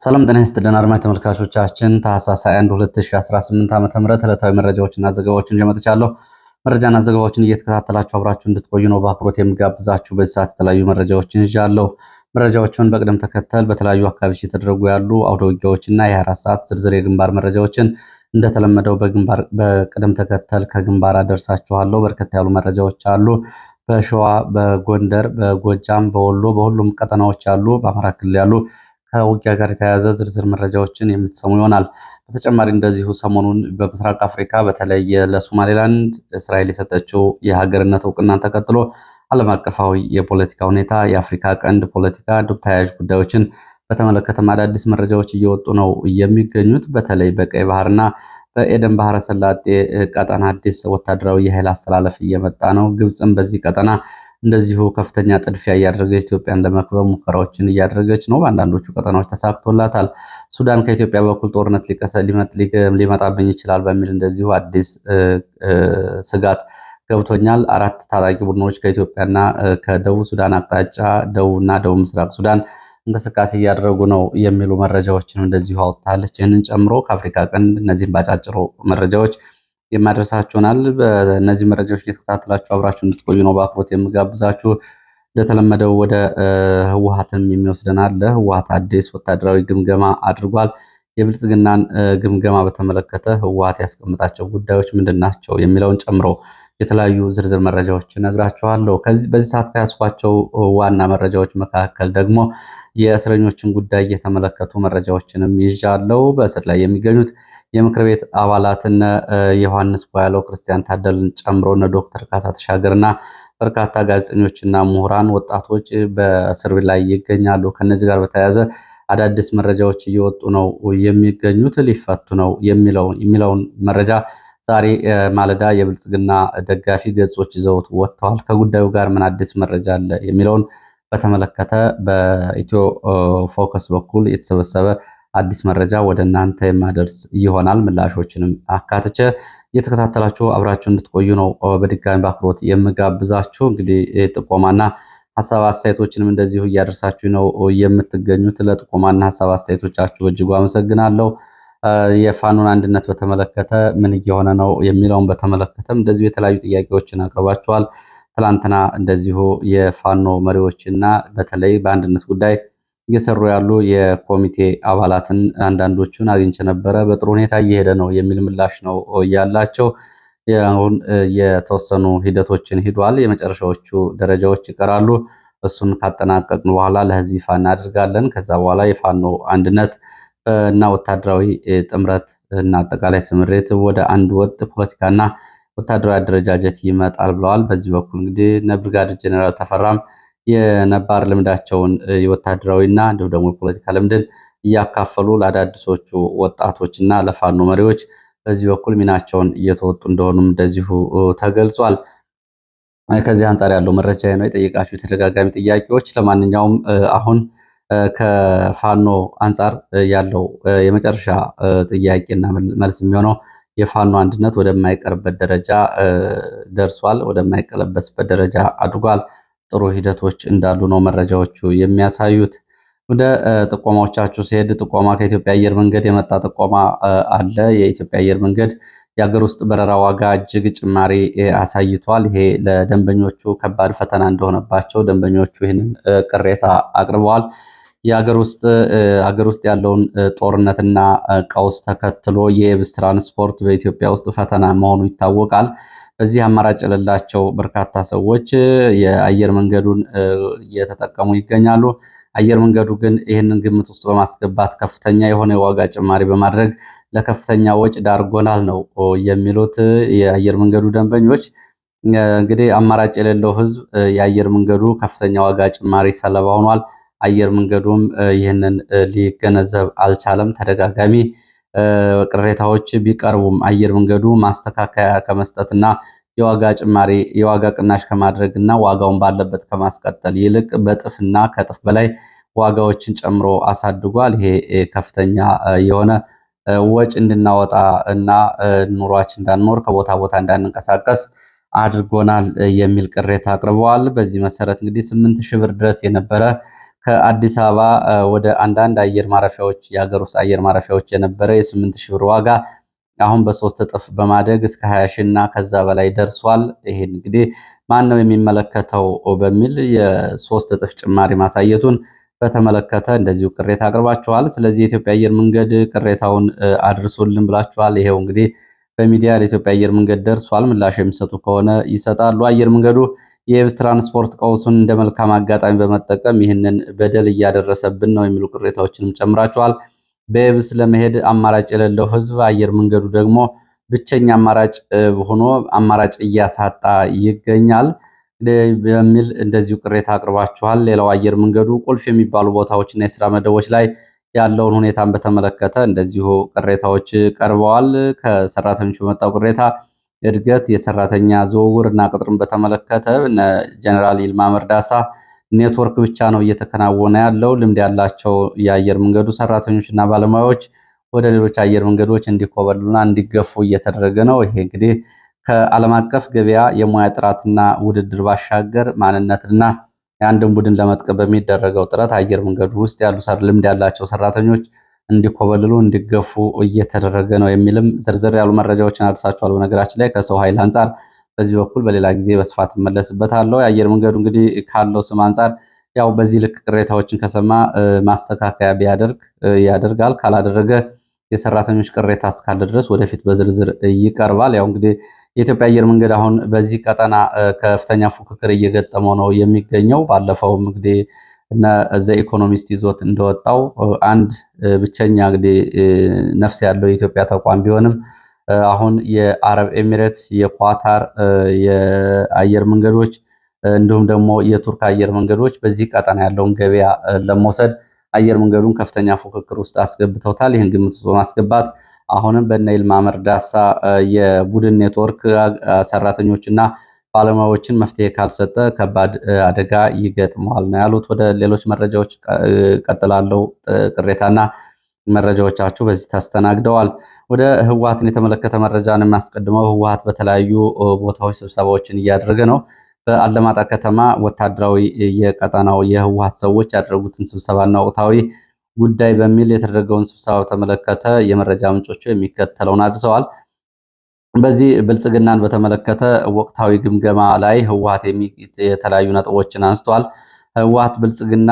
ሰላም ጤና ይስጥልን አድማጭ ተመልካቾቻችን ታህሳስ 21 2018 ዓ.ም ዕለታዊ መረጃዎችና ዘገባዎችን ይዤ መጥቻለሁ። መረጃና ዘገባዎችን እየተከታተላችሁ አብራችሁ እንድትቆዩ ነው በአክብሮት የምጋብዛችሁ። በዚህ ሰዓት የተለያዩ መረጃዎችን ይዣለሁ። መረጃዎቹን በቅደም ተከተል በተለያዩ አካባቢዎች የተደረጉ ያሉ አውደ ውጊያዎችና የ24 ሰዓት ዝርዝር የግንባር መረጃዎችን እንደተለመደው በቅደም ተከተል ከግንባር አደርሳችኋለሁ። በርከት ያሉ መረጃዎች አሉ። በሸዋ፣ በጎንደር፣ በጎጃም፣ በወሎ በሁሉም ቀጠናዎች ያሉ በአማራ ክልል ያሉ ከውጊያ ጋር የተያያዘ ዝርዝር መረጃዎችን የምትሰሙ ይሆናል። በተጨማሪ እንደዚሁ ሰሞኑን በምስራቅ አፍሪካ በተለይ ለሶማሌላንድ እስራኤል የሰጠችው የሀገርነት እውቅናን ተከትሎ ዓለም አቀፋዊ የፖለቲካ ሁኔታ፣ የአፍሪካ ቀንድ ፖለቲካ እንዲሁም ተያያዥ ጉዳዮችን በተመለከተም አዳዲስ መረጃዎች እየወጡ ነው የሚገኙት። በተለይ በቀይ ባህርና በኤደን ባህረ ሰላጤ ቀጠና አዲስ ወታደራዊ የኃይል አስተላለፍ እየመጣ ነው። ግብፅም በዚህ ቀጠና እንደዚሁ ከፍተኛ ጥድፊያ እያደረገች ኢትዮጵያን ለመክበብ ሙከራዎችን እያደረገች ነው። በአንዳንዶቹ ቀጠናዎች ተሳክቶላታል። ሱዳን ከኢትዮጵያ በኩል ጦርነት ሊመጣብኝ ይችላል በሚል እንደዚሁ አዲስ ስጋት ገብቶኛል። 4 ታጣቂ ቡድኖች ከኢትዮጵያና ከደቡብ ሱዳን አቅጣጫ ደቡብና ደቡብ ምስራቅ ሱዳን እንቅስቃሴ እያደረጉ ነው የሚሉ መረጃዎችን እንደዚሁ አውጥታለች። ይህንን ጨምሮ ከአፍሪካ ቀንድ እነዚህን ባጫጭሩ መረጃዎች የማደርሳችሁናል። በእነዚህ መረጃዎች እየተከታተላችሁ አብራችሁ እንድትቆዩ ነው በአክብሮት የምጋብዛችሁ። እንደተለመደው ወደ ህወሓትም የሚወስደን አለ። ህወሓት አዲስ ወታደራዊ ግምገማ አድርጓል። የብልጽግናን ግምገማ በተመለከተ ህወሓት ያስቀምጣቸው ጉዳዮች ምንድን ናቸው የሚለውን ጨምሮ የተለያዩ ዝርዝር መረጃዎች እነግራችኋለሁ። በዚህ ሰዓት ከያዝኳቸው ዋና መረጃዎች መካከል ደግሞ የእስረኞችን ጉዳይ የተመለከቱ መረጃዎችንም ይዣለሁ። በእስር ላይ የሚገኙት የምክር ቤት አባላት እነ ዮሐንስ ቧያለው፣ ክርስቲያን ታደልን ጨምሮ እነ ዶክተር ካሳ ተሻገርና በርካታ ጋዜጠኞችና ምሁራን ወጣቶች በእስር ላይ ይገኛሉ። ከነዚህ ጋር በተያያዘ አዳዲስ መረጃዎች እየወጡ ነው የሚገኙት። ሊፈቱ ነው የሚለውን መረጃ ዛሬ ማለዳ የብልጽግና ደጋፊ ገጾች ይዘውት ወጥተዋል። ከጉዳዩ ጋር ምን አዲስ መረጃ አለ የሚለውን በተመለከተ በኢትዮ ፎከስ በኩል የተሰበሰበ አዲስ መረጃ ወደ እናንተ የማደርስ ይሆናል። ምላሾችንም አካትቼ እየተከታተላችሁ አብራችሁ እንድትቆዩ ነው በድጋሚ በአክብሮት የምጋብዛችሁ። እንግዲህ ጥቆማና ሀሳብ አስተያየቶችንም እንደዚሁ እያደረሳችሁ ነው የምትገኙት። ለጥቆማና ሀሳብ አስተያየቶቻችሁ በእጅጉ አመሰግናለሁ። የፋኖን አንድነት በተመለከተ ምን እየሆነ ነው የሚለውን በተመለከተም እንደዚሁ የተለያዩ ጥያቄዎችን አቅርባችኋል። ትላንትና እንደዚሁ የፋኖ መሪዎችና በተለይ በአንድነት ጉዳይ እየሰሩ ያሉ የኮሚቴ አባላትን አንዳንዶቹን አግኝቼ ነበረ። በጥሩ ሁኔታ እየሄደ ነው የሚል ምላሽ ነው ያላቸው። አሁን የተወሰኑ ሂደቶችን ሂዷል። የመጨረሻዎቹ ደረጃዎች ይቀራሉ። እሱን ካጠናቀቅን በኋላ ለህዝብ ይፋ እናደርጋለን። ከዛ በኋላ የፋኖ አንድነት እና ወታደራዊ ጥምረት እና አጠቃላይ ስምሬት ወደ አንድ ወጥ ፖለቲካና ወታደራዊ አደረጃጀት ይመጣል ብለዋል። በዚህ በኩል እንግዲህ ብርጋዴር ጀነራል ተፈራም የነባር ልምዳቸውን የወታደራዊና እንዲሁም ደግሞ የፖለቲካ ልምድን እያካፈሉ ለአዳዲሶቹ ወጣቶችና ለፋኖ መሪዎች በዚህ በኩል ሚናቸውን እየተወጡ እንደሆኑም እንደዚሁ ተገልጿል። ከዚህ አንጻር ያለው መረጃ ነው የጠየቃችሁ የተደጋጋሚ ጥያቄዎች። ለማንኛውም አሁን ከፋኖ አንጻር ያለው የመጨረሻ ጥያቄና መልስ የሚሆነው የፋኖ አንድነት ወደማይቀርበት ደረጃ ደርሷል፣ ወደማይቀለበስበት ደረጃ አድጓል። ጥሩ ሂደቶች እንዳሉ ነው መረጃዎቹ የሚያሳዩት። ወደ ጥቆማዎቻችሁ ሲሄድ ጥቆማ ከኢትዮጵያ አየር መንገድ የመጣ ጥቆማ አለ። የኢትዮጵያ አየር መንገድ የሀገር ውስጥ በረራ ዋጋ እጅግ ጭማሪ አሳይቷል። ይሄ ለደንበኞቹ ከባድ ፈተና እንደሆነባቸው ደንበኞቹ ይህንን ቅሬታ አቅርበዋል። የሀገር ውስጥ ያለውን ጦርነትና ቀውስ ተከትሎ የየብስ ትራንስፖርት በኢትዮጵያ ውስጥ ፈተና መሆኑ ይታወቃል። በዚህ አማራጭ የሌላቸው በርካታ ሰዎች የአየር መንገዱን እየተጠቀሙ ይገኛሉ። አየር መንገዱ ግን ይህንን ግምት ውስጥ በማስገባት ከፍተኛ የሆነ የዋጋ ጭማሪ በማድረግ ለከፍተኛ ወጪ ዳርጎናል ነው የሚሉት የአየር መንገዱ ደንበኞች። እንግዲህ አማራጭ የሌለው ሕዝብ የአየር መንገዱ ከፍተኛ ዋጋ ጭማሪ ሰለባ ሆኗል። አየር መንገዱም ይህንን ሊገነዘብ አልቻለም። ተደጋጋሚ ቅሬታዎች ቢቀርቡም አየር መንገዱ ማስተካከያ ከመስጠትና የዋጋ ጭማሪ የዋጋ ቅናሽ ከማድረግና ዋጋውን ባለበት ከማስቀጠል ይልቅ በጥፍና ከጥፍ በላይ ዋጋዎችን ጨምሮ አሳድጓል። ይሄ ከፍተኛ የሆነ ወጪ እንድናወጣ እና ኑሯችን እንዳንኖር ከቦታ ቦታ እንዳንንቀሳቀስ አድርጎናል የሚል ቅሬታ አቅርበዋል። በዚህ መሰረት እንግዲህ 8000 ብር ድረስ የነበረ ከአዲስ አበባ ወደ አንዳንድ አየር ማረፊያዎች የሀገር ውስጥ አየር ማረፊያዎች የነበረ የ8 ሺህ ብር ዋጋ አሁን በሶስት እጥፍ በማደግ እስከ 20 ሺህ እና ከዛ በላይ ደርሷል። ይሄን እንግዲህ ማን ነው የሚመለከተው በሚል የሶስት እጥፍ ጭማሪ ማሳየቱን በተመለከተ እንደዚሁ ቅሬታ አቅርባችኋል። ስለዚህ የኢትዮጵያ አየር መንገድ ቅሬታውን አድርሱልን ብላችኋል። ይሄው እንግዲህ በሚዲያ ለኢትዮጵያ አየር መንገድ ደርሷል። ምላሽ የሚሰጡ ከሆነ ይሰጣሉ። አየር መንገዱ የየብስ ትራንስፖርት ቀውሱን እንደ መልካም አጋጣሚ በመጠቀም ይህንን በደል እያደረሰብን ነው የሚሉ ቅሬታዎችንም ጨምራችኋል። በየብስ ለመሄድ አማራጭ የሌለው ህዝብ አየር መንገዱ ደግሞ ብቸኛ አማራጭ ሆኖ አማራጭ እያሳጣ ይገኛል በሚል እንደዚሁ ቅሬታ አቅርባችኋል። ሌላው አየር መንገዱ ቁልፍ የሚባሉ ቦታዎችና የስራ መደቦች ላይ ያለውን ሁኔታን በተመለከተ እንደዚሁ ቅሬታዎች ቀርበዋል። ከሰራተኞች በመጣው ቅሬታ እድገት፣ የሰራተኛ ዝውውር እና ቅጥርን በተመለከተ ጀነራል ይልማ መርዳሳ ኔትወርክ ብቻ ነው እየተከናወነ ያለው፣ ልምድ ያላቸው የአየር መንገዱ ሰራተኞች እና ባለሙያዎች ወደ ሌሎች አየር መንገዶች እንዲኮበሉና እንዲገፉ እየተደረገ ነው። ይሄ እንግዲህ ከዓለም አቀፍ ገበያ የሙያ ጥራትና ውድድር ባሻገር ማንነትና የአንድን ቡድን ለመጥቀም በሚደረገው ጥረት አየር መንገዱ ውስጥ ያሉ ልምድ ያላቸው ሰራተኞች እንዲኮበልሉ እንዲገፉ እየተደረገ ነው የሚልም ዝርዝር ያሉ መረጃዎችን አድርሳችኋል። በነገራችን ላይ ከሰው ኃይል አንጻር በዚህ በኩል በሌላ ጊዜ በስፋት እመለስበታለሁ። የአየር መንገዱ እንግዲህ ካለው ስም አንጻር ያው በዚህ ልክ ቅሬታዎችን ከሰማ ማስተካከያ ቢያደርግ ያደርጋል። ካላደረገ የሰራተኞች ቅሬታ እስካለ ድረስ ወደፊት በዝርዝር ይቀርባል። ያው እንግዲህ የኢትዮጵያ አየር መንገድ አሁን በዚህ ቀጠና ከፍተኛ ፉክክር እየገጠመው ነው የሚገኘው። ባለፈውም እንግዲህ እና ዘ ኢኮኖሚስት ይዞት እንደወጣው አንድ ብቸኛ እንግዲህ ነፍስ ያለው የኢትዮጵያ ተቋም ቢሆንም አሁን የአረብ ኤሚሬትስ፣ የኳታር የአየር መንገዶች እንዲሁም ደግሞ የቱርክ አየር መንገዶች በዚህ ቀጠና ያለውን ገበያ ለመውሰድ አየር መንገዱን ከፍተኛ ፉክክር ውስጥ አስገብተውታል። ይህን ግምት ውስጥ በማስገባት አሁንም በእነ ይልማ መርዳሳ የቡድን ኔትወርክ ሰራተኞችና ባለሙያዎችን መፍትሄ ካልሰጠ ከባድ አደጋ ይገጥመዋል ነው ያሉት። ወደ ሌሎች መረጃዎች ቀጥላለው። ቅሬታና መረጃዎቻችሁ በዚህ ተስተናግደዋል። ወደ ህወሓትን የተመለከተ መረጃን የሚያስቀድመው ህወሓት በተለያዩ ቦታዎች ስብሰባዎችን እያደረገ ነው። በአለማጣ ከተማ ወታደራዊ የቀጠናው የህወሓት ሰዎች ያደረጉትን ስብሰባና ወቅታዊ ጉዳይ በሚል የተደረገውን ስብሰባ በተመለከተ የመረጃ ምንጮቹ የሚከተለውን አድርሰዋል። በዚህ ብልጽግናን በተመለከተ ወቅታዊ ግምገማ ላይ ህወሓት የተለያዩ ነጥቦችን አንስቷል። ህወሓት ብልጽግና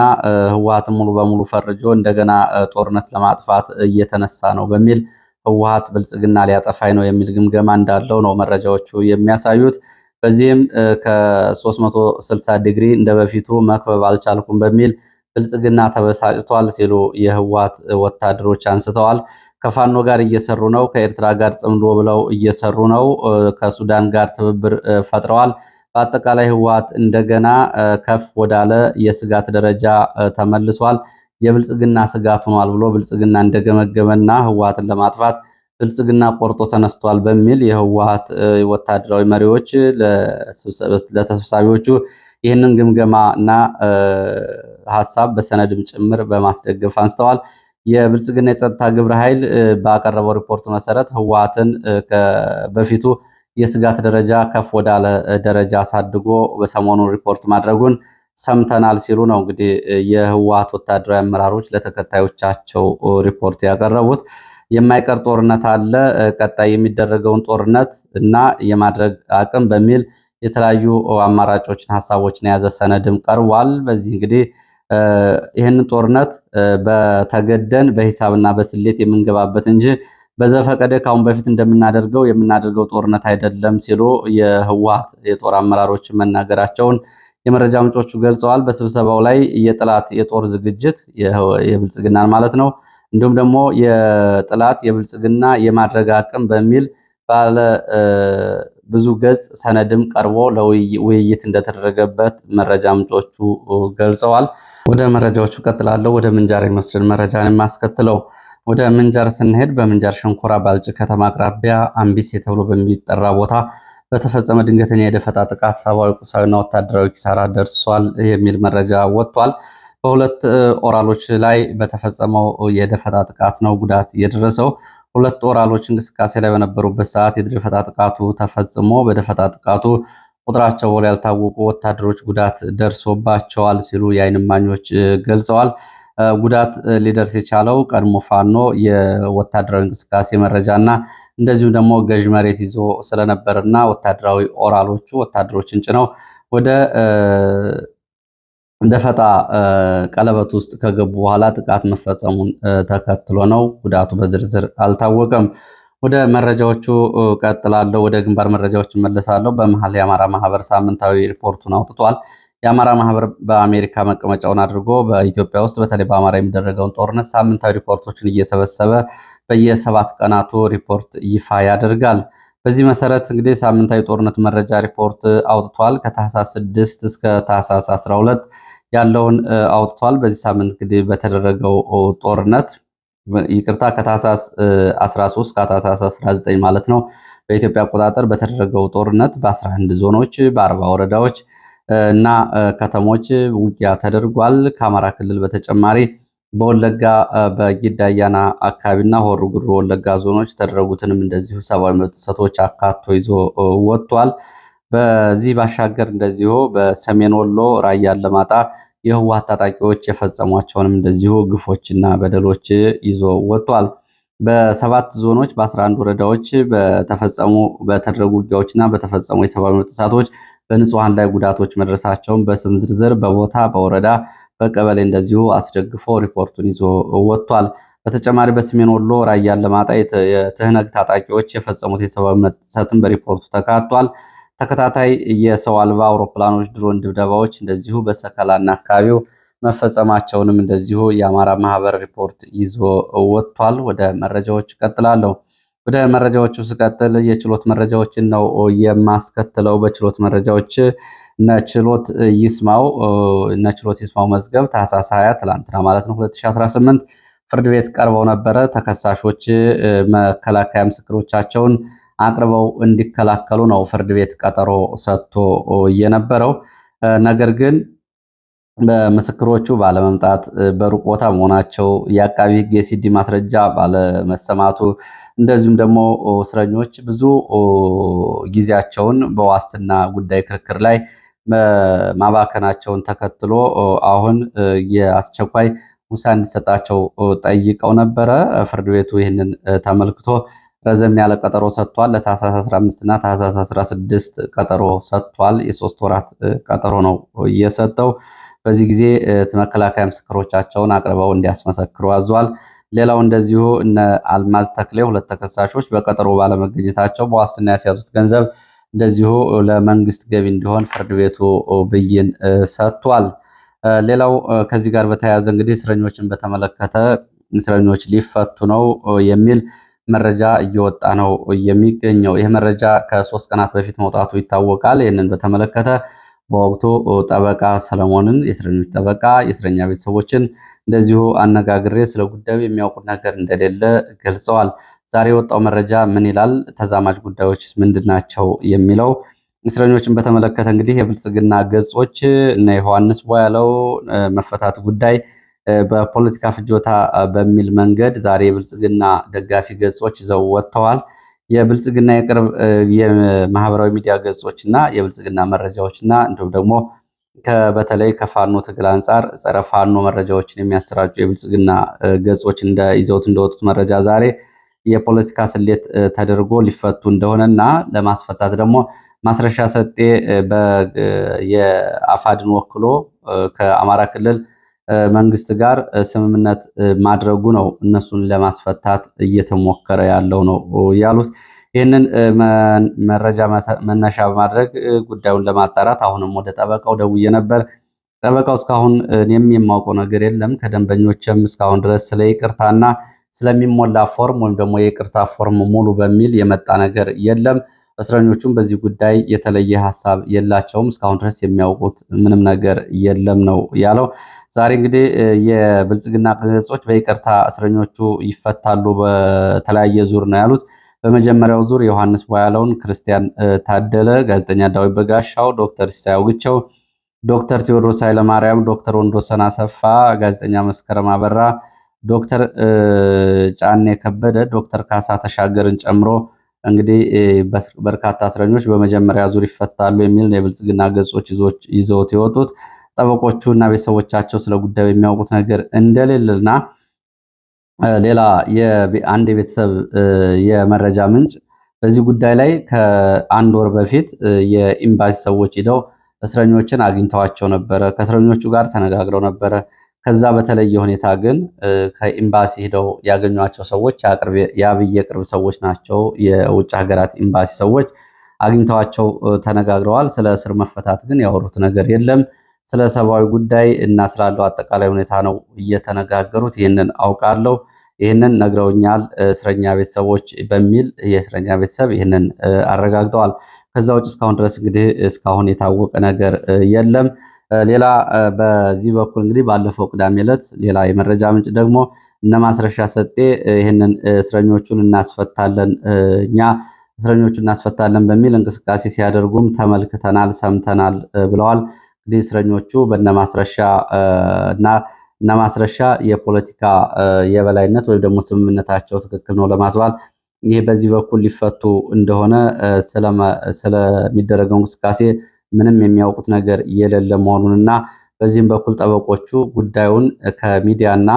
ህወሓትን ሙሉ በሙሉ ፈርጆ እንደገና ጦርነት ለማጥፋት እየተነሳ ነው በሚል ህወሓት ብልጽግና ሊያጠፋኝ ነው የሚል ግምገማ እንዳለው ነው መረጃዎቹ የሚያሳዩት። በዚህም ከ360 ዲግሪ እንደበፊቱ መክበብ አልቻልኩም በሚል ብልጽግና ተበሳጭቷል ሲሉ የህወሓት ወታደሮች አንስተዋል። ከፋኖ ጋር እየሰሩ ነው፣ ከኤርትራ ጋር ጽምዶ ብለው እየሰሩ ነው፣ ከሱዳን ጋር ትብብር ፈጥረዋል። በአጠቃላይ ህወሓት እንደገና ከፍ ወዳለ የስጋት ደረጃ ተመልሷል። የብልጽግና ስጋት ሆኗል ብሎ ብልጽግና እንደገመገመና ህወሓትን ለማጥፋት ብልጽግና ቆርጦ ተነስቷል በሚል የህወሓት ወታደራዊ መሪዎች ለተሰብሳቢዎቹ ይህንን ግምገማ እና ሐሳብ በሰነድም ጭምር በማስደገፍ አንስተዋል። የብልጽግና የጸጥታ ግብረ ኃይል ባቀረበው ሪፖርት መሰረት ህወሓትን በፊቱ የስጋት ደረጃ ከፍ ወዳለ ደረጃ አሳድጎ በሰሞኑን ሪፖርት ማድረጉን ሰምተናል ሲሉ ነው እንግዲህ የህወሓት ወታደራዊ አመራሮች ለተከታዮቻቸው ሪፖርት ያቀረቡት። የማይቀር ጦርነት አለ፣ ቀጣይ የሚደረገውን ጦርነት እና የማድረግ አቅም በሚል የተለያዩ አማራጮችን ሐሳቦችን የያዘ ሰነድም ቀርቧል። በዚህ እንግዲህ ይህንን ጦርነት በተገደን በሂሳብና በስሌት የምንገባበት እንጂ በዘፈቀደ ካሁን በፊት እንደምናደርገው የምናደርገው ጦርነት አይደለም ሲሉ የህወሓት የጦር አመራሮች መናገራቸውን የመረጃ ምንጮቹ ገልጸዋል። በስብሰባው ላይ የጠላት የጦር ዝግጅት የብልጽግናን ማለት ነው እንዲሁም ደግሞ የጠላት የብልጽግና የማድረግ አቅም በሚል ባለ ብዙ ገጽ ሰነድም ቀርቦ ለውይይት እንደተደረገበት መረጃ ምንጮቹ ገልጸዋል። ወደ መረጃዎቹ ቀጥላለሁ። ወደ ምንጃር የሚወስድን መረጃን የማስከትለው ወደ ምንጃር ስንሄድ በምንጃር ሸንኮራ ባልጭ ከተማ አቅራቢያ አምቢሴ ተብሎ በሚጠራ ቦታ በተፈጸመ ድንገተኛ የደፈጣ ጥቃት ሰብአዊ፣ ቁሳዊና ወታደራዊ ኪሳራ ደርሷል የሚል መረጃ ወጥቷል። በሁለት ኦራሎች ላይ በተፈጸመው የደፈጣ ጥቃት ነው ጉዳት የደረሰው። ሁለት ኦራሎች እንቅስቃሴ ላይ በነበሩበት ሰዓት የደፈጣ ጥቃቱ ተፈጽሞ በደፈጣ ጥቃቱ ቁጥራቸው ያልታወቁ ወታደሮች ጉዳት ደርሶባቸዋል ሲሉ የዓይን እማኞች ገልጸዋል። ጉዳት ሊደርስ የቻለው ቀድሞ ፋኖ የወታደራዊ እንቅስቃሴ መረጃና እንደዚሁም ደግሞ ገዥ መሬት ይዞ ስለነበርና ወታደራዊ ኦራሎቹ ወታደሮችን ጭነው ወደ ደፈጣ ቀለበት ውስጥ ከገቡ በኋላ ጥቃት መፈጸሙን ተከትሎ ነው። ጉዳቱ በዝርዝር አልታወቀም። ወደ መረጃዎቹ ቀጥላለሁ። ወደ ግንባር መረጃዎች እመለሳለሁ። በመሀል የአማራ ማህበር ሳምንታዊ ሪፖርቱን አውጥቷል። የአማራ ማህበር በአሜሪካ መቀመጫውን አድርጎ በኢትዮጵያ ውስጥ በተለይ በአማራ የሚደረገውን ጦርነት ሳምንታዊ ሪፖርቶችን እየሰበሰበ በየ7 ቀናቱ ሪፖርት ይፋ ያደርጋል። በዚህ መሰረት እንግዲህ ሳምንታዊ ጦርነት መረጃ ሪፖርት አውጥቷል። ከታህሳስ 6 እስከ ታህሳስ 12 ያለውን አውጥቷል። በዚህ ሳምንት እንግዲህ በተደረገው ጦርነት ይቅርታ ከታህሳስ 13 ከታህሳስ 19 ማለት ነው በኢትዮጵያ አቆጣጠር በተደረገው ጦርነት በ11 ዞኖች በ40 ወረዳዎች እና ከተሞች ውጊያ ተደርጓል። ከአማራ ክልል በተጨማሪ በወለጋ በጊዳ አያና አካባቢና ሆሮ ጉዱሩ ወለጋ ዞኖች የተደረጉትንም እንደዚሁ ሰብአዊ መብት ጥሰቶች አካቶ ይዞ ወጥቷል። በዚህ ባሻገር እንደዚሁ በሰሜን ወሎ ራያ አላማጣ የህወሓት ታጣቂዎች የፈጸሟቸውንም እንደዚሁ ግፎችና በደሎች ይዞ ወጥቷል። በ7 ዞኖች በ11 ወረዳዎች በተደረጉ ውጊያዎችና በተፈጸሙ የሰብአዊ መብት ጥሰቶች በንጹሃን ላይ ጉዳቶች መድረሳቸውን በስም ዝርዝር በቦታ በወረዳ በቀበሌ እንደዚሁ አስደግፎ ሪፖርቱን ይዞ ወጥቷል። በተጨማሪ በሰሜን ወሎ ራያ አላማጣ የትህነግ ታጣቂዎች የፈጸሙት የሰብአዊ መብት ጥሰትን በሪፖርቱ ተካቷል። ተከታታይ የሰው አልባ አውሮፕላኖች ድሮን ድብደባዎች እንደዚሁ በሰከላና አካባቢው መፈጸማቸውንም እንደዚሁ የአማራ ማህበር ሪፖርት ይዞ ወጥቷል። ወደ መረጃዎች እቀጥላለሁ። ወደ መረጃዎቹ ስቀጥል የችሎት መረጃዎችን ነው የማስከትለው። በችሎት መረጃዎች ነችሎት ይስማው መዝገብ ታህሳስ 20 ትላንትና ማለት ነው 2018 ፍርድ ቤት ቀርበው ነበረ። ተከሳሾች መከላከያ ምስክሮቻቸውን አቅርበው እንዲከላከሉ ነው ፍርድ ቤት ቀጠሮ ሰጥቶ የነበረው። ነገር ግን በምስክሮቹ ባለመምጣት በሩቅ ቦታ መሆናቸው የአቃቢ ሕግ የሲዲ ማስረጃ ባለመሰማቱ እንደዚሁም ደግሞ እስረኞች ብዙ ጊዜያቸውን በዋስትና ጉዳይ ክርክር ላይ ማባከናቸውን ተከትሎ አሁን የአስቸኳይ ውሳኔ እንዲሰጣቸው ጠይቀው ነበረ። ፍርድ ቤቱ ይህንን ተመልክቶ ረዘም ያለ ቀጠሮ ሰጥቷል። ለታህሳስ 15 እና ታህሳስ 16 ቀጠሮ ሰጥቷል። የ3 ወራት ቀጠሮ ነው እየሰጠው። በዚህ ጊዜ መከላከያ ምስክሮቻቸውን አቅርበው እንዲያስመሰክሩ አዟል። ሌላው እንደዚሁ እነ አልማዝ ተክሌ 2 ተከሳሾች በቀጠሮ ባለመገኘታቸው በዋስትና ያስያዙት ገንዘብ እንደዚሁ ለመንግስት ገቢ እንዲሆን ፍርድ ቤቱ ብይን ሰጥቷል። ሌላው ከዚህ ጋር በተያያዘ እንግዲህ እስረኞችን በተመለከተ እስረኞች ሊፈቱ ነው የሚል መረጃ እየወጣ ነው የሚገኘው። ይህ መረጃ ከ3 ቀናት በፊት መውጣቱ ይታወቃል። ይህንን በተመለከተ በወቅቱ ጠበቃ ሰለሞንን የእስረኞች ጠበቃ የእስረኛ ቤተሰቦችን እንደዚሁ አነጋግሬ ስለ ጉዳዩ የሚያውቁት ነገር እንደሌለ ገልጸዋል። ዛሬ የወጣው መረጃ ምን ይላል? ተዛማጅ ጉዳዮች ምንድናቸው? የሚለው እስረኞችን በተመለከተ እንግዲህ የብልጽግና ገጾች እነ ዮሐንስ ቧያለው መፈታት ጉዳይ በፖለቲካ ፍጆታ በሚል መንገድ ዛሬ የብልጽግና ደጋፊ ገጾች ይዘው ወጥተዋል። የብልጽግና የቅርብ የማህበራዊ ሚዲያ ገጾች እና የብልጽግና መረጃዎች እና እንዲሁም ደግሞ በተለይ ከፋኖ ትግል አንጻር ጸረ ፋኖ መረጃዎችን የሚያሰራጩ የብልጽግና ገጾች ይዘውት እንደወጡት መረጃ ዛሬ የፖለቲካ ስሌት ተደርጎ ሊፈቱ እንደሆነና ለማስፈታት ደግሞ ማስረሻ ሰጤ የአፋድን ወክሎ ከአማራ ክልል መንግስት ጋር ስምምነት ማድረጉ ነው እነሱን ለማስፈታት እየተሞከረ ያለው ነው ያሉት። ይህንን መረጃ መነሻ በማድረግ ጉዳዩን ለማጣራት አሁንም ወደ ጠበቃው ደውዬ ነበር። ጠበቃው እስካሁን እኔም የማውቀው ነገር የለም፣ ከደንበኞችም እስካሁን ድረስ ስለ ይቅርታና ስለሚሞላ ፎርም ወይም ደግሞ የይቅርታ ፎርም ሙሉ በሚል የመጣ ነገር የለም። እስረኞቹም በዚህ ጉዳይ የተለየ ሀሳብ የላቸውም። እስካሁን ድረስ የሚያውቁት ምንም ነገር የለም ነው ያለው። ዛሬ እንግዲህ የብልጽግና ገጾች በይቅርታ እስረኞቹ ይፈታሉ በተለያየ ዙር ነው ያሉት። በመጀመሪያው ዙር ዮሐንስ ቧያለውን፣ ክርስቲያን ታደለ፣ ጋዜጠኛ ዳዊት በጋሻው፣ ዶክተር ሲሳይ አውግቸው፣ ዶክተር ቴዎድሮስ ኃይለማርያም፣ ዶክተር ወንዶሰን አሰፋ፣ ጋዜጠኛ መስከረም አበራ፣ ዶክተር ጫኔ ከበደ፣ ዶክተር ካሳ ተሻገርን ጨምሮ እንግዲህ በርካታ እስረኞች በመጀመሪያ ዙር ይፈታሉ የሚል የብልጽግና ገጾች ይዘውት የወጡት ጠበቆቹ እና ቤተሰቦቻቸው ስለ ጉዳዩ የሚያውቁት ነገር እንደሌለና ሌላ አንድ የቤተሰብ የመረጃ ምንጭ በዚህ ጉዳይ ላይ ከአንድ ወር በፊት የኤምባሲ ሰዎች ሂደው እስረኞችን አግኝተዋቸው ነበረ። ከእስረኞቹ ጋር ተነጋግረው ነበረ። ከዛ በተለየ ሁኔታ ግን ከኤምባሲ ሂደው ያገኟቸው ሰዎች የአብይ የቅርብ ሰዎች ናቸው። የውጭ ሀገራት ኤምባሲ ሰዎች አግኝተዋቸው ተነጋግረዋል። ስለ እስር መፈታት ግን ያወሩት ነገር የለም። ስለ ሰብአዊ ጉዳይ እና ስላለው አጠቃላይ ሁኔታ ነው እየተነጋገሩት። ይህንን አውቃለሁ፣ ይህንን ነግረውኛል እስረኛ ቤተሰቦች በሚል የእስረኛ ቤተሰብ ይህንን አረጋግጠዋል። ከዛ ውጭ እስካሁን ድረስ እንግዲህ እስካሁን የታወቀ ነገር የለም። ሌላ በዚህ በኩል እንግዲህ ባለፈው ቅዳሜ ዕለት ሌላ የመረጃ ምንጭ ደግሞ እነ ማስረሻ ሰጤ ይህንን እስረኞቹን እናስፈታለን እኛ እስረኞቹን እናስፈታለን በሚል እንቅስቃሴ ሲያደርጉም ተመልክተናል፣ ሰምተናል ብለዋል። እንግዲህ እስረኞቹ በነማስረሻ እና እነማስረሻ የፖለቲካ የበላይነት ወይም ደግሞ ስምምነታቸው ትክክል ነው ለማስባል ይህ በዚህ በኩል ሊፈቱ እንደሆነ ስለሚደረገው እንቅስቃሴ ምንም የሚያውቁት ነገር የሌለ መሆኑንና በዚህም በኩል ጠበቆቹ ጉዳዩን ከሚዲያና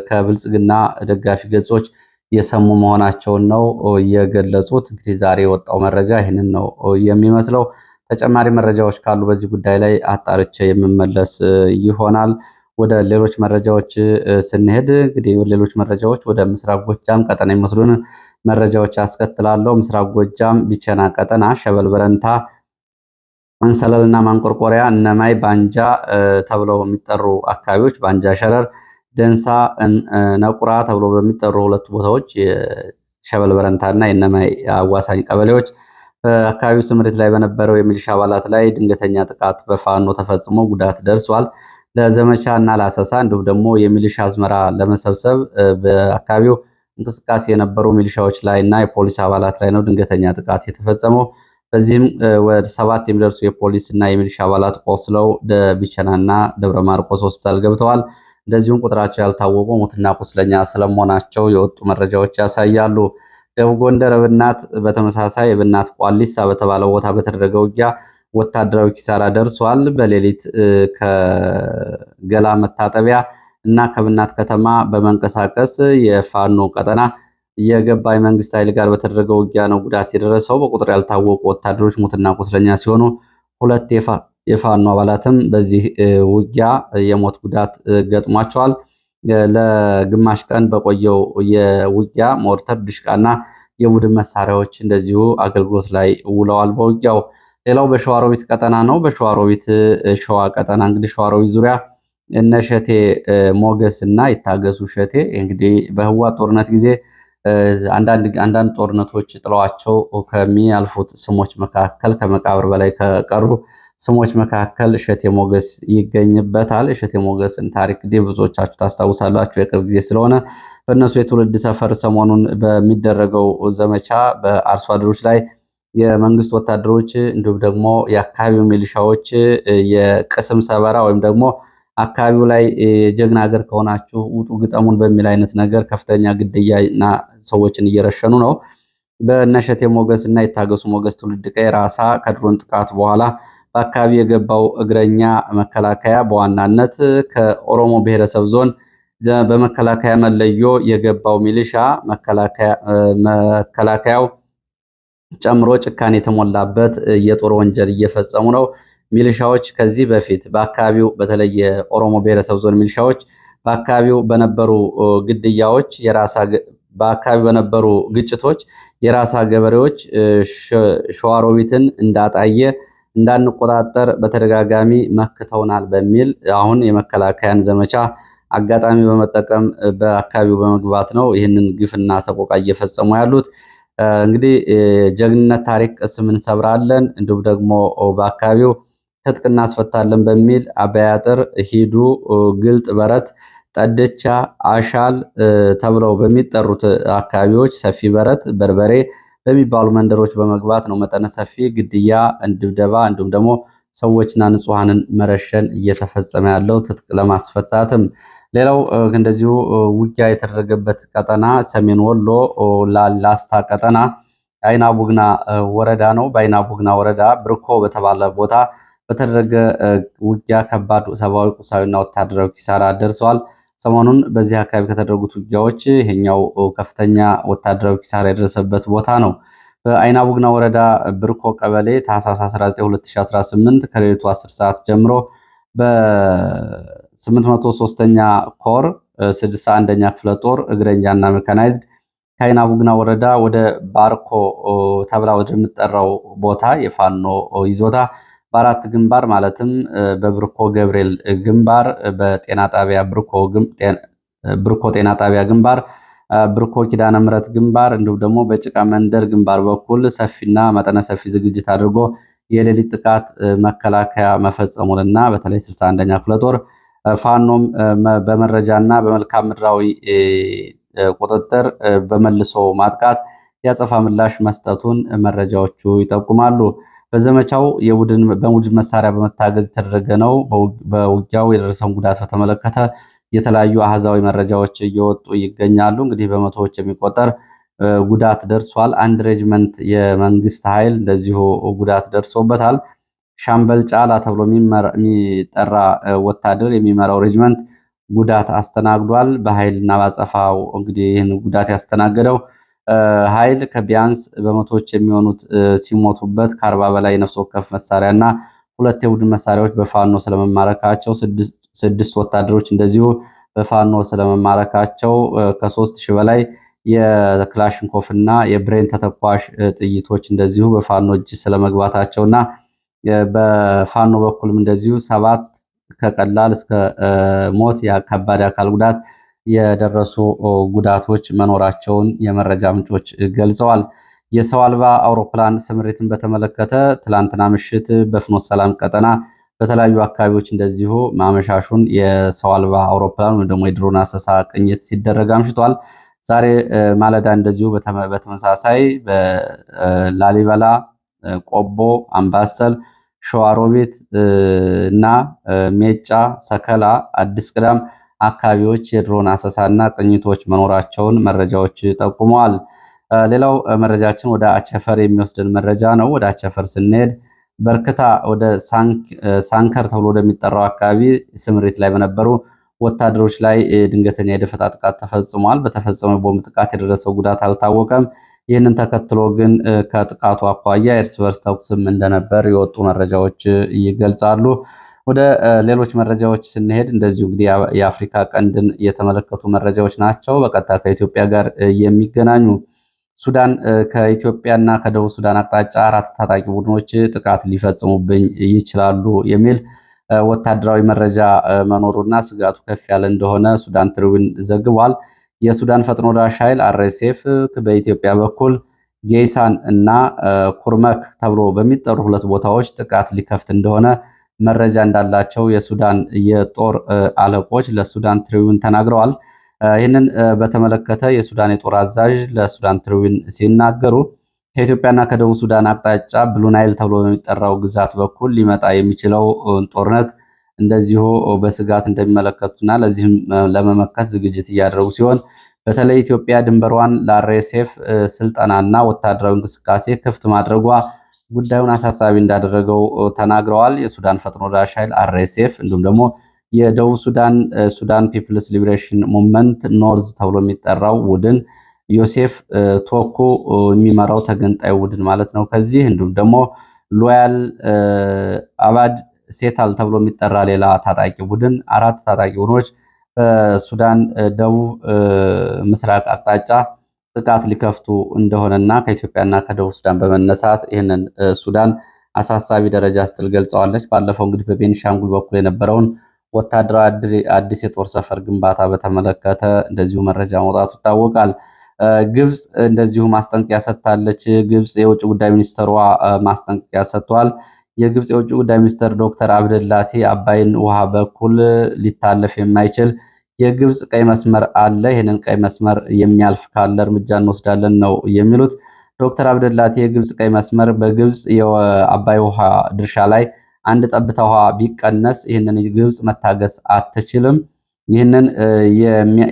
ከብልጽግና ደጋፊ ገጾች የሰሙ መሆናቸውን ነው የገለጹት። እንግዲህ ዛሬ የወጣው መረጃ ይህንን ነው የሚመስለው። ተጨማሪ መረጃዎች ካሉ በዚህ ጉዳይ ላይ አጣርቼ የምመለስ ይሆናል። ወደ ሌሎች መረጃዎች ስንሄድ እንግዲህ ሌሎች መረጃዎች ወደ ምስራቅ ጎጃም ቀጠና የሚመስሉን መረጃዎች አስከትላለሁ። ምስራቅ ጎጃም ቢቸና ቀጠና ሸበል በረንታ አንሰለልና ማንቆርቆሪያ እነማይ ባንጃ ተብለው የሚጠሩ አካባቢዎች ባንጃ ሸረር፣ ደንሳ፣ ነቁራ ተብሎ በሚጠሩ ሁለቱ ቦታዎች የሸበል በረንታና የእነማይ አዋሳኝ ቀበሌዎች በአካባቢው ስምሪት ላይ በነበረው የሚሊሻ አባላት ላይ ድንገተኛ ጥቃት በፋኖ ተፈጽሞ ጉዳት ደርሷል። ለዘመቻ እና ለአሰሳ እንዲሁም ደግሞ የሚሊሻ አዝመራ ለመሰብሰብ በአካባቢው እንቅስቃሴ የነበሩ ሚሊሻዎች ላይ እና የፖሊስ አባላት ላይ ነው ድንገተኛ ጥቃት የተፈጸመው። በዚህም ወደ 7 የሚደርሱ የፖሊስ እና የሚሊሻ አባላት ቆስለው ቢቸናና ደብረ ማርቆስ ሆስፒታል ገብተዋል። እንደዚሁም ቁጥራቸው ያልታወቁ ሙትና ቁስለኛ ስለመሆናቸው የወጡ መረጃዎች ያሳያሉ። ደቡብ ጎንደር እብናት በተመሳሳይ እብናት ቋሊሳ በተባለው ቦታ በተደረገ ውጊያ ወታደራዊ ኪሳራ ደርሷል። በሌሊት ከገላ መታጠቢያ እና ከብናት ከተማ በመንቀሳቀስ የፋኖ ቀጠና የገባ የመንግስት ኃይል ጋር በተደረገው ውጊያ ነው ጉዳት የደረሰው። በቁጥር ያልታወቁ ወታደሮች ሙትና ቁስለኛ ሲሆኑ 2 የፋኖ አባላትም በዚህ ውጊያ የሞት ጉዳት ገጥሟቸዋል። ለግማሽ ቀን በቆየው የውጊያ ሞርተር፣ ድሽቃና የቡድን መሳሪያዎች እንደዚሁ አገልግሎት ላይ ውለዋል በውጊያው። ሌላው በሸዋሮቢት ቀጠና ነው። በሸዋሮቢት ሸዋ ቀጠና እንግዲህ ሸዋሮቢት ዙሪያ እነሸቴ ሞገስ እና ይታገሱ ሸቴ እንግዲህ በህወሓት ጦርነት ጊዜ አንዳንድ ጦርነቶች ጥለዋቸው ከሚያልፉት ስሞች መካከል ከመቃብር በላይ ከቀሩ ስሞች መካከል እሸቴ ሞገስ ይገኝበታል። እሸቴ ሞገስን ታሪክ ብዙዎቻችሁ ታስታውሳላችሁ፣ የቅርብ ጊዜ ስለሆነ። በእነሱ የትውልድ ሰፈር ሰሞኑን በሚደረገው ዘመቻ በአርሶ አደሮች ላይ የመንግስት ወታደሮች እንዲሁም ደግሞ የአካባቢው ሚሊሻዎች የቅስም ሰበራ ወይም ደግሞ አካባቢው ላይ የጀግና ሀገር ከሆናችሁ ውጡ ግጠሙን በሚል አይነት ነገር ከፍተኛ ግድያና ሰዎችን እየረሸኑ ነው። በእነሸቴ ሞገስ እና የታገሱ ሞገስ ትውልድ ቀይ ራሳ ከድሮን ጥቃት በኋላ በአካባቢ የገባው እግረኛ መከላከያ በዋናነት ከኦሮሞ ብሔረሰብ ዞን በመከላከያ መለዮ የገባው ሚሊሻ መከላከያው ጨምሮ ጭካኔ የተሞላበት የጦር ወንጀል እየፈጸሙ ነው። ሚሊሻዎች ከዚህ በፊት በአካባቢው በተለይ የኦሮሞ ብሔረሰብ ዞን ሚሊሻዎች በአካባቢው በነበሩ ግድያዎች በአካባቢው በነበሩ ግጭቶች የራሳ ገበሬዎች ሸዋሮቢትን እንዳጣየ እንዳንቆጣጠር በተደጋጋሚ መክተውናል በሚል አሁን የመከላከያን ዘመቻ አጋጣሚ በመጠቀም በአካባቢው በመግባት ነው ይህንን ግፍና ሰቆቃ እየፈጸሙ ያሉት። እንግዲህ ጀግንነት ታሪክ ቅስም እንሰብራለን እንዲሁም ደግሞ በአካባቢው ትጥቅ እናስፈታለን በሚል አበያጥር፣ ሂዱ፣ ግልጥ በረት፣ ጠደቻ፣ አሻል ተብለው በሚጠሩት አካባቢዎች ሰፊ በረት፣ በርበሬ በሚባሉ መንደሮች በመግባት ነው መጠነ ሰፊ ግድያ፣ ድብደባ እንዲሁም ደግሞ ሰዎችና ንጹሐንን መረሸን እየተፈጸመ ያለው ትጥቅ ለማስፈታትም። ሌላው እንደዚሁ ውጊያ የተደረገበት ቀጠና ሰሜን ወሎ ላስታ ቀጠና አይና ቡግና ወረዳ ነው። በአይና ቡግና ወረዳ ብርኮ በተባለ ቦታ በተደረገ ውጊያ ከባድ ሰብአዊ፣ ቁሳዊና ወታደራዊ ኪሳራ ደርሰዋል። ሰሞኑን በዚህ አካባቢ ከተደረጉት ውጊያዎች ይሄኛው ከፍተኛ ወታደራዊ ኪሳራ የደረሰበት ቦታ ነው። በአይና ቡግና ወረዳ ብርኮ ቀበሌ ታህሳስ 19 2018 ከሌሊቱ 10 ሰዓት ጀምሮ በ803ኛ ኮር 61ኛ ክፍለ ጦር እግረኛና ሜካናይዝድ ከአይና ቡግና ወረዳ ወደ ባርኮ ተብላ ወደምትጠራው ቦታ የፋኖ ይዞታ በአራት ግንባር ማለትም በብርኮ ገብርኤል ግንባር፣ በጤና ጣቢያ ብርኮ ጤና ጣቢያ ግንባር፣ ብርኮ ኪዳነ ምሕረት ግንባር እንዲሁም ደግሞ በጭቃ መንደር ግንባር በኩል ሰፊና መጠነ ሰፊ ዝግጅት አድርጎ የሌሊት ጥቃት መከላከያ መፈጸሙንና በተለይ 61ኛ ክፍለ ጦር ፋኖም በመረጃና በመልካም ምድራዊ ቁጥጥር በመልሶ ማጥቃት ያጸፋ ምላሽ መስጠቱን መረጃዎቹ ይጠቁማሉ። በዘመቻው በቡድን መሳሪያ በመታገዝ የተደረገ ነው። በውጊያው የደረሰውን ጉዳት በተመለከተ የተለያዩ አሃዛዊ መረጃዎች እየወጡ ይገኛሉ። እንግዲህ በመቶዎች የሚቆጠር ጉዳት ደርሷል። አንድ ሬጅመንት የመንግስት ኃይል እንደዚሁ ጉዳት ደርሶበታል። ሻምበል ጫላ ተብሎ የሚጠራ ወታደር የሚመራው ሬጅመንት ጉዳት አስተናግዷል። በኃይልና ባጸፋው እንግዲህ ይህን ጉዳት ያስተናገደው ኃይል ከቢያንስ በመቶዎች የሚሆኑት ሲሞቱበት ከ40 በላይ ነፍስ ወከፍ መሳሪያና 2 የቡድን መሳሪያዎች በፋኖ ስለመማረካቸው፣ 6 ወታደሮች እንደዚሁ በፋኖ ስለመማረካቸው፣ ከ3000 በላይ የክላሽንኮፍ እና የብሬን ተተኳሽ ጥይቶች እንደዚሁ በፋኖ እጅ ስለመግባታቸውና በፋኖ በኩልም እንደዚሁ 7 ከቀላል እስከ ሞት ከባድ አካል ጉዳት የደረሱ ጉዳቶች መኖራቸውን የመረጃ ምንጮች ገልጸዋል። የሰው አልባ አውሮፕላን ስምሪትን በተመለከተ ትላንትና ምሽት በፍኖተ ሰላም ቀጠና በተለያዩ አካባቢዎች እንደዚሁ ማመሻሹን የሰው አልባ አውሮፕላን ወይም ደግሞ የድሮን አሰሳ ቅኝት ሲደረግ አምሽቷል። ዛሬ ማለዳ እንደዚሁ በተመሳሳይ በላሊበላ፣ ቆቦ፣ አምባሰል፣ ሸዋሮቢት እና ሜጫ፣ ሰከላ፣ አዲስ ቅዳም አካባቢዎች የድሮን አሰሳና ቅኝቶች መኖራቸውን መረጃዎች ጠቁመዋል። ሌላው መረጃችን ወደ አቸፈር የሚወስድን መረጃ ነው። ወደ አቸፈር ስንሄድ በርክታ ወደ ሳንከር ተብሎ ወደሚጠራው አካባቢ ስምሪት ላይ በነበሩ ወታደሮች ላይ ድንገተኛ የደፈጣ ጥቃት ተፈጽሟል። በተፈጸመ ቦምብ ጥቃት የደረሰው ጉዳት አልታወቀም። ይህንን ተከትሎ ግን ከጥቃቱ አኳያ የእርስ በርስ ተኩስም እንደነበር የወጡ መረጃዎች ይገልጻሉ። ወደ ሌሎች መረጃዎች ስንሄድ እንደዚሁ እንግዲህ የአፍሪካ ቀንድን የተመለከቱ መረጃዎች ናቸው። በቀጥታ ከኢትዮጵያ ጋር የሚገናኙ ሱዳን ከኢትዮጵያና ከደቡብ ሱዳን አቅጣጫ 4 ታጣቂ ቡድኖች ጥቃት ሊፈጽሙብኝ ይችላሉ የሚል ወታደራዊ መረጃ መኖሩና ስጋቱ ከፍ ያለ እንደሆነ ሱዳን ትሪቡን ዘግቧል። የሱዳን ፈጥኖ ደራሽ ኃይል አርኤስኤፍ በኢትዮጵያ በኩል ጌይሳን እና ኩርመክ ተብሎ በሚጠሩ 2 ቦታዎች ጥቃት ሊከፍት እንደሆነ መረጃ እንዳላቸው የሱዳን የጦር አለቆች ለሱዳን ትሪቡን ተናግረዋል። ይህንን በተመለከተ የሱዳን የጦር አዛዥ ለሱዳን ትሪቡን ሲናገሩ ከኢትዮጵያና ከደቡብ ሱዳን አቅጣጫ ብሉ ናይል ተብሎ በሚጠራው ግዛት በኩል ሊመጣ የሚችለው ጦርነት እንደዚሁ በስጋት እንደሚመለከቱና ለዚህም ለመመከት ዝግጅት እያደረጉ ሲሆን በተለይ ኢትዮጵያ ድንበሯን ለአርኤስኤፍ ስልጠናና ወታደራዊ እንቅስቃሴ ክፍት ማድረጓ ጉዳዩን አሳሳቢ እንዳደረገው ተናግረዋል። የሱዳን ፈጥኖ ደራሽ ኃይል አርኤስኤፍ እንዲሁም ደግሞ የደቡብ ሱዳን ፒፕልስ ሊበሬሽን ሙቭመንት ኖርዝ ተብሎ የሚጠራው ቡድን ዮሴፍ ቶኮ የሚመራው ተገንጣይ ቡድን ማለት ነው። ከዚህ እንዲሁም ደግሞ ሎያል አባድ ሴታል ተብሎ የሚጠራ ሌላ ታጣቂ ቡድን 4 ታጣቂ ቡድኖች በሱዳን ደቡብ ምስራቅ አቅጣጫ ጥቃት ሊከፍቱ እንደሆነና ከኢትዮጵያና ከደቡብ ሱዳን በመነሳት ይህንን ሱዳን አሳሳቢ ደረጃ ስትል ገልጸዋለች። ባለፈው እንግዲህ በቤኒሻንጉል በኩል የነበረውን ወታደራዊ አዲስ የጦር ሰፈር ግንባታ በተመለከተ እንደዚሁ መረጃ መውጣቱ ይታወቃል። ግብፅ እንደዚሁ ማስጠንቀቂያ ሰጥታለች። ግብፅ የውጭ ጉዳይ ሚኒስትሯ ማስጠንቀቂያ ሰጥቷል። የግብፅ የውጭ ጉዳይ ሚኒስትር ዶክተር አብደላቲ አባይን ውሃ በኩል ሊታለፍ የማይችል የግብፅ ቀይ መስመር አለ፣ ይህንን ቀይ መስመር የሚያልፍ ካለ እርምጃ እንወስዳለን ነው የሚሉት ዶክተር አብደላቲ። የግብፅ ቀይ መስመር በግብፅ የአባይ ውሃ ድርሻ ላይ 1 ጠብታ ውሃ ቢቀነስ ይህንን ግብፅ መታገስ አትችልም። ይህንን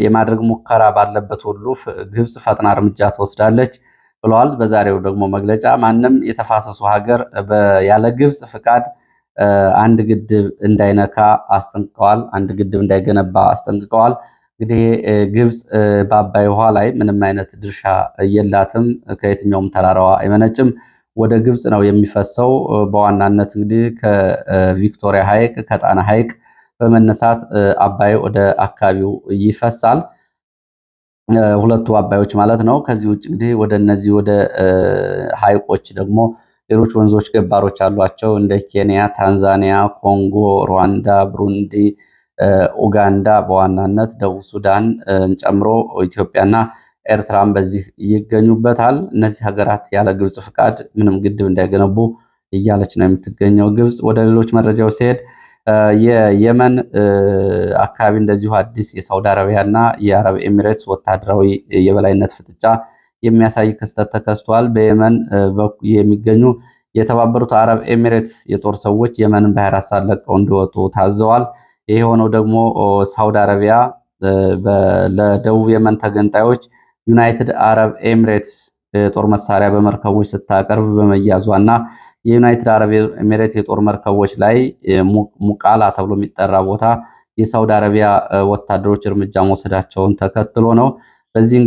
የማድረግ ሙከራ ባለበት ሁሉ ግብፅ ፈጥና እርምጃ ትወስዳለች። ብለዋል። በዛሬው ደግሞ መግለጫ ማንም የተፋሰሱ ሀገር ያለ ግብፅ ፍቃድ አንድ ግድብ እንዳይነካ አስጠንቅቀዋል። አንድ ግድብ እንዳይገነባ አስጠንቅቀዋል። እንግዲህ ግብፅ በአባይ ውሃ ላይ ምንም አይነት ድርሻ የላትም። ከየትኛውም ተራራዋ አይመነጭም፣ ወደ ግብፅ ነው የሚፈሰው። በዋናነት እንግዲህ ከቪክቶሪያ ሐይቅ ከጣና ሐይቅ በመነሳት አባይ ወደ አካባቢው ይፈሳል። ሁለቱ አባዮች ማለት ነው። ከዚህ ውጭ እንግዲህ ወደ እነዚህ ወደ ሐይቆች ደግሞ ሌሎች ወንዞች ገባሮች አሏቸው እንደ ኬንያ፣ ታንዛኒያ፣ ኮንጎ፣ ሩዋንዳ፣ ብሩንዲ፣ ኡጋንዳ በዋናነት ደቡብ ሱዳን ጨምሮ ኢትዮጵያና ኤርትራም በዚህ ይገኙበታል። እነዚህ ሀገራት ያለ ግብፅ ፍቃድ ምንም ግድብ እንዳይገነቡ እያለች ነው የምትገኘው ግብፅ። ወደ ሌሎች መረጃዎች ሲሄድ የየመን አካባቢ እንደዚሁ አዲስ የሳውዲ አረቢያና የአረብ ኤሚሬትስ ወታደራዊ የበላይነት ፍጥጫ የሚያሳይ ክስተት ተከስቷል። በየመን የሚገኙ የተባበሩት አረብ ኤሚሬትስ የጦር ሰዎች የመንን በ24 ሰዓት ለቀው እንዲወጡ ታዘዋል። ይህ የሆነው ደግሞ ሳውዲ አረቢያ ለደቡብ የመን ተገንጣዮች ዩናይትድ አረብ ኤሚሬትስ የጦር መሳሪያ በመርከቦች ስታቀርብ በመያዟ እና የዩናይትድ አረብ ኤሚሬት የጦር መርከቦች ላይ ሙቃላ ተብሎ የሚጠራ ቦታ የሳውዲ አረቢያ ወታደሮች እርምጃ መውሰዳቸውን ተከትሎ ነው። በዚህ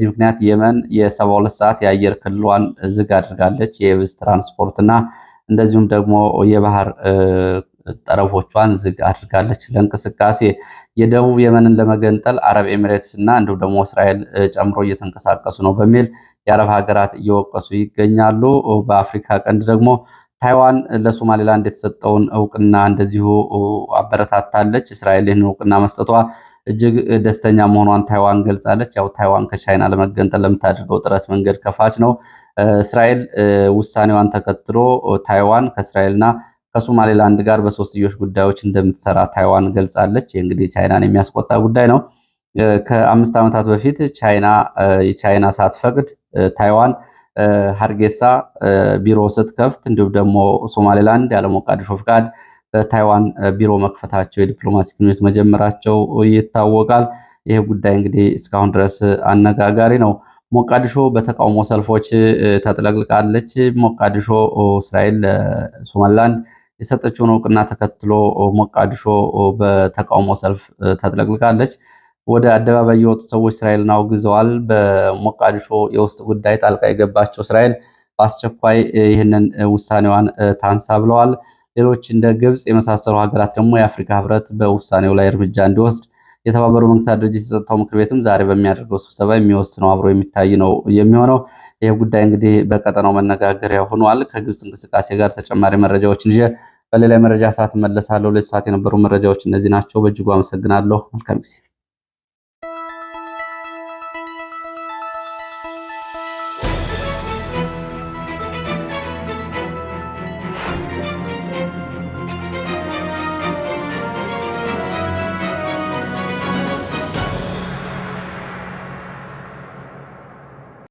ምክንያት የመን የ72 ሰዓት የአየር ክልሏን ዝግ አድርጋለች። የየብስ ትራንስፖርት እና እንደዚሁም ደግሞ የባህር ጠረፎቿን ዝግ አድርጋለች ለእንቅስቃሴ። የደቡብ የመንን ለመገንጠል አረብ ኤሚሬትስ እና እንዲሁም ደግሞ እስራኤል ጨምሮ እየተንቀሳቀሱ ነው በሚል የአረብ ሀገራት እየወቀሱ ይገኛሉ። በአፍሪካ ቀንድ ደግሞ ታይዋን ለሶማሌላንድ የተሰጠውን እውቅና እንደዚሁ አበረታታለች። እስራኤል ይህን እውቅና መስጠቷ እጅግ ደስተኛ መሆኗን ታይዋን ገልጻለች። ያው ታይዋን ከቻይና ለመገንጠል ለምታደርገው ጥረት መንገድ ከፋች ነው። እስራኤል ውሳኔዋን ተከትሎ ታይዋን ከእስራኤልና ከሶማሌላንድ ጋር በሶስትዮሽ ጉዳዮች እንደምትሰራ ታይዋን ገልጻለች። እንግዲህ ቻይናን የሚያስቆጣ ጉዳይ ነው። ከ5 ዓመታት በፊት የቻይና ሳትፈቅድ ታይዋን ሀርጌሳ ቢሮ ስትከፍት እንዲሁም ደግሞ ሶማሌላንድ ያለ ሞቃዲሾ ፍቃድ በታይዋን ቢሮ መክፈታቸው የዲፕሎማሲ ግንኙነት መጀመራቸው ይታወቃል። ይህ ጉዳይ እንግዲህ እስካሁን ድረስ አነጋጋሪ ነው። ሞቃዲሾ በተቃውሞ ሰልፎች ተጥለቅልቃለች። ሞቃዲሾ እስራኤል ለሶማሌላንድ የሰጠችውን እውቅና ተከትሎ ሞቃዲሾ በተቃውሞ ሰልፍ ተጥለቅልቃለች። ወደ አደባባይ የወጡ ሰዎች እስራኤልን አውግዘዋል። በሞቃዲሾ የውስጥ ጉዳይ ጣልቃ የገባቸው እስራኤል በአስቸኳይ ይህንን ውሳኔዋን ታንሳ ብለዋል። ሌሎች እንደ ግብፅ የመሳሰሉ ሀገራት ደግሞ የአፍሪካ ህብረት በውሳኔው ላይ እርምጃ እንዲወስድ የተባበሩ መንግስታት ድርጅት የጸጥታው ምክር ቤትም ዛሬ በሚያደርገው ስብሰባ የሚወስነው አብሮ የሚታይ ነው የሚሆነው። ይህ ጉዳይ እንግዲህ በቀጠናው መነጋገሪያ ሆኗል። ከግብፅ እንቅስቃሴ ጋር ተጨማሪ መረጃዎችን ይዤ በሌላ መረጃ ሰዓት እመለሳለሁ። ለሰዓት የነበሩ መረጃዎች እነዚህ ናቸው። በእጅጉ አመሰግናለሁ። መልካም ጊዜ